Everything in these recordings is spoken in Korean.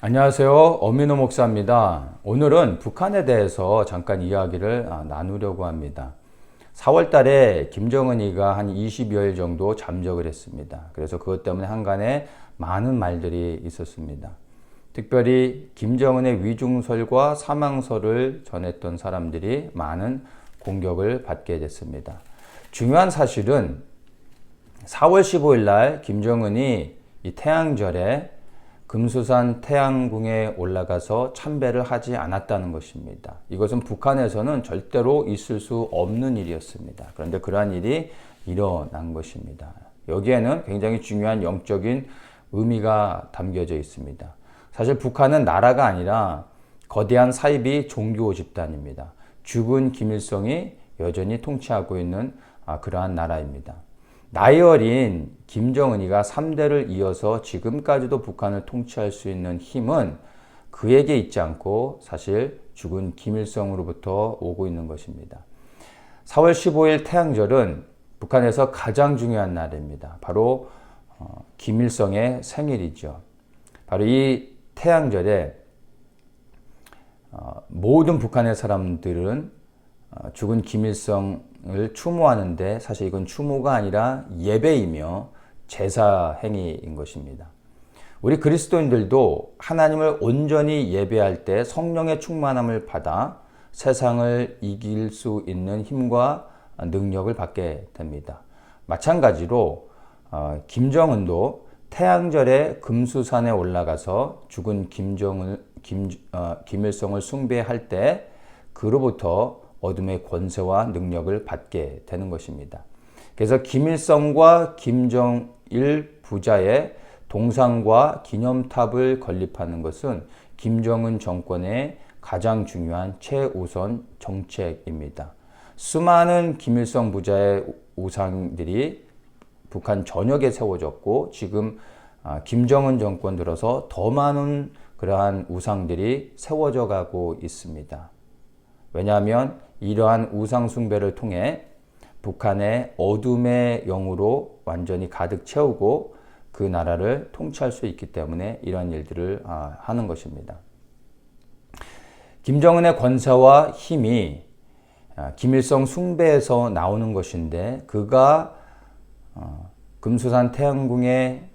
안녕하세요. 엄민호 목사입니다. 오늘은 북한에 대해서 잠깐 이야기를 나누려고 합니다. 4월 달에 김정은이가 한 20여일 정도 잠적을 했습니다. 그래서 그것 때문에 한간에 많은 말들이 있었습니다. 특별히 김정은의 위중설과 사망설을 전했던 사람들이 많은 공격을 받게 됐습니다. 중요한 사실은 4월 15일 날 김정은이 이 태양절에 금수산 태양궁에 올라가서 참배를 하지 않았다는 것입니다. 이것은 북한에서는 절대로 있을 수 없는 일이었습니다. 그런데 그러한 일이 일어난 것입니다. 여기에는 굉장히 중요한 영적인 의미가 담겨져 있습니다. 사실 북한은 나라가 아니라 거대한 사이비 종교 집단입니다. 죽은 김일성이 여전히 통치하고 있는 그러한 나라입니다. 나이 어린 김정은이가 3대를 이어서 지금까지도 북한을 통치할 수 있는 힘은 그에게 있지 않고 사실 죽은 김일성으로부터 오고 있는 것입니다. 4월 15일 태양절은 북한에서 가장 중요한 날입니다. 바로 김일성의 생일이죠. 바로 이 태양절에 모든 북한의 사람들은 죽은 김일성을 추모하는데 사실 이건 추모가 아니라 예배이며 제사 행위인 것입니다. 우리 그리스도인들도 하나님을 온전히 예배할 때 성령의 충만함을 받아 세상을 이길 수 있는 힘과 능력을 받게 됩니다. 마찬가지로 김정은도 태양절에 금수산에 올라가서 죽은 김일성을 숭배할 때 그로부터 어둠의 권세와 능력을 받게 되는 것입니다. 그래서 김일성과 김정일 부자의 동상과 기념탑을 건립하는 것은 김정은 정권의 가장 중요한 최우선 정책입니다. 수많은 김일성 부자의 우상들이 북한 전역에 세워졌고 지금 김정은 정권 들어서 더 많은 그러한 우상들이 세워져 가고 있습니다. 왜냐하면 이러한 우상 숭배를 통해 북한의 어둠의 영으로 완전히 가득 채우고 그 나라를 통치할 수 있기 때문에 이러한 일들을 하는 것입니다. 김정은의 권세와 힘이 김일성 숭배에서 나오는 것인데 그가 금수산 태양궁에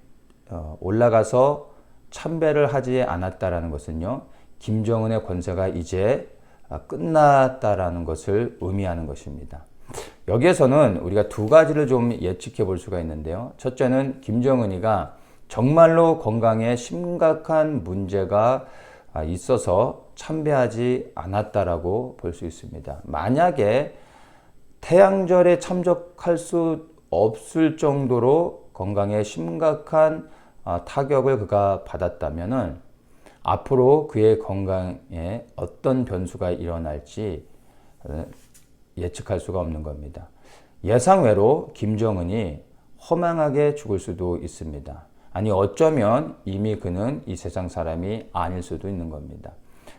올라가서 참배를 하지 않았다라는 것은요. 김정은의 권세가 이제 끝났다라는 것을 의미하는 것입니다. 여기에서는 우리가 두 가지를 좀 예측해 볼 수가 있는데요. 첫째는 김정은이가 정말로 건강에 심각한 문제가 있어서 참배하지 않았다라고 볼 수 있습니다. 만약에 태양절에 참석할 수 없을 정도로 건강에 심각한 타격을 그가 받았다면은 앞으로 그의 건강에 어떤 변수가 일어날지 예측할 수가 없는 겁니다. 예상외로 김정은이 허망하게 죽을 수도 있습니다. 아니 어쩌면 이미 그는 이 세상 사람이 아닐 수도 있는 겁니다.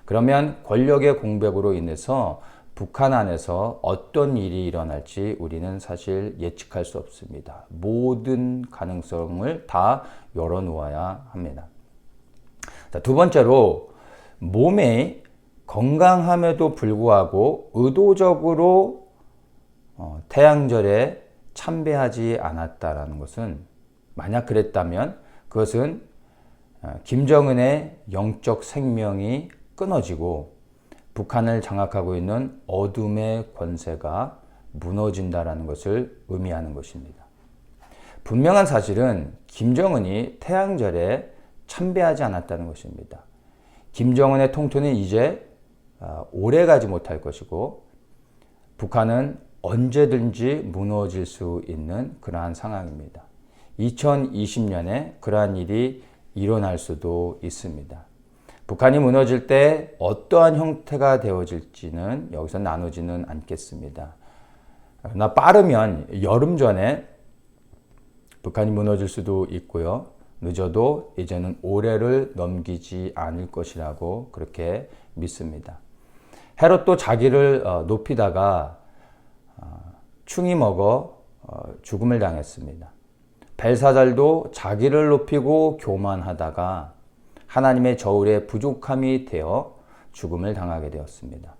그러면 권력의 공백으로 인해서 북한 안에서 어떤 일이 일어날지 우리는 사실 예측할 수 없습니다. 모든 가능성을 다 열어놓아야 합니다. 자, 두 번째로 몸이 건강함에도 불구하고 의도적으로 태양절에 참배하지 않았다라는 것은 만약 그랬다면 그것은 김정은의 영적 생명이 끊어지고 북한을 장악하고 있는 어둠의 권세가 무너진다라는 것을 의미하는 것입니다. 분명한 사실은 김정은이 태양절에 참배하지 않았다는 것입니다. 김정은의 통토는 이제 오래 가지 못할 것이고 북한은 언제든지 무너질 수 있는 그러한 상황입니다. 2020년에 그러한 일이 일어날 수도 있습니다. 북한이 무너질 때 어떠한 형태가 되어질지는 여기서 나누지는 않겠습니다. 그러나 빠르면 여름 전에 북한이 무너질 수도 있고요. 늦어도 이제는 올해를 넘기지 않을 것이라고 그렇게 믿습니다. 헤롯도 자기를 높이다가 충이 먹어 죽음을 당했습니다. 벨사잘도 자기를 높이고 교만하다가 하나님의 저울에 부족함이 되어 죽음을 당하게 되었습니다.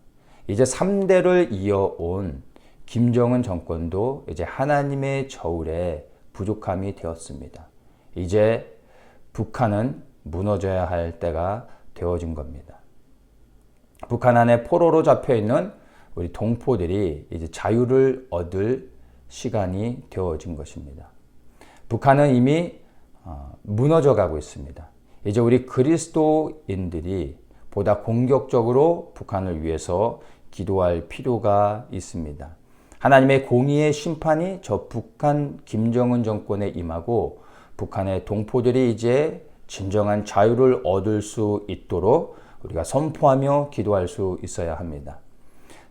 이제 3대를 이어온 김정은 정권도 이제 하나님의 저울에 부족함이 되었습니다. 이제 북한은 무너져야 할 때가 되어진 겁니다. 북한 안에 포로로 잡혀 있는 우리 동포들이 이제 자유를 얻을 시간이 되어진 것입니다. 북한은 이미 무너져 가고 있습니다. 이제 우리 그리스도인들이 보다 공격적으로 북한을 위해서 기도할 필요가 있습니다. 하나님의 공의의 심판이 저 북한 김정은 정권에 임하고 북한의 동포들이 이제 진정한 자유를 얻을 수 있도록 우리가 선포하며 기도할 수 있어야 합니다.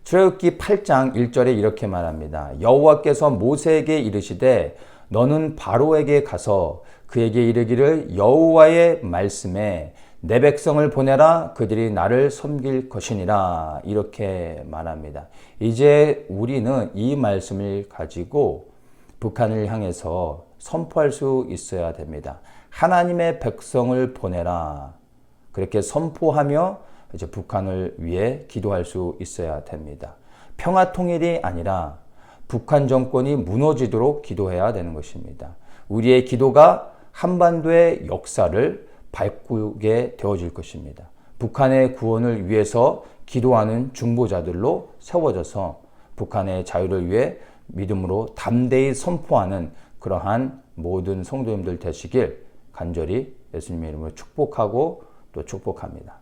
출애굽기 8장 1절에 이렇게 말합니다. 여호와께서 모세에게 이르시되 너는 바로에게 가서 그에게 이르기를 여호와의 말씀에 내 백성을 보내라 그들이 나를 섬길 것이니라 이렇게 말합니다. 이제 우리는 이 말씀을 가지고 북한을 향해서 선포할 수 있어야 됩니다. 하나님의 백성을 보내라 그렇게 선포하며 이제 북한을 위해 기도할 수 있어야 됩니다. 평화 통일이 아니라 북한 정권이 무너지도록 기도해야 되는 것입니다. 우리의 기도가 한반도의 역사를 바꾸게 되어질 것입니다. 북한의 구원을 위해서 기도하는 중보자들로 세워져서 북한의 자유를 위해 믿음으로 담대히 선포하는 그러한 모든 성도님들 되시길 간절히 예수님의 이름으로 축복하고 또 축복합니다.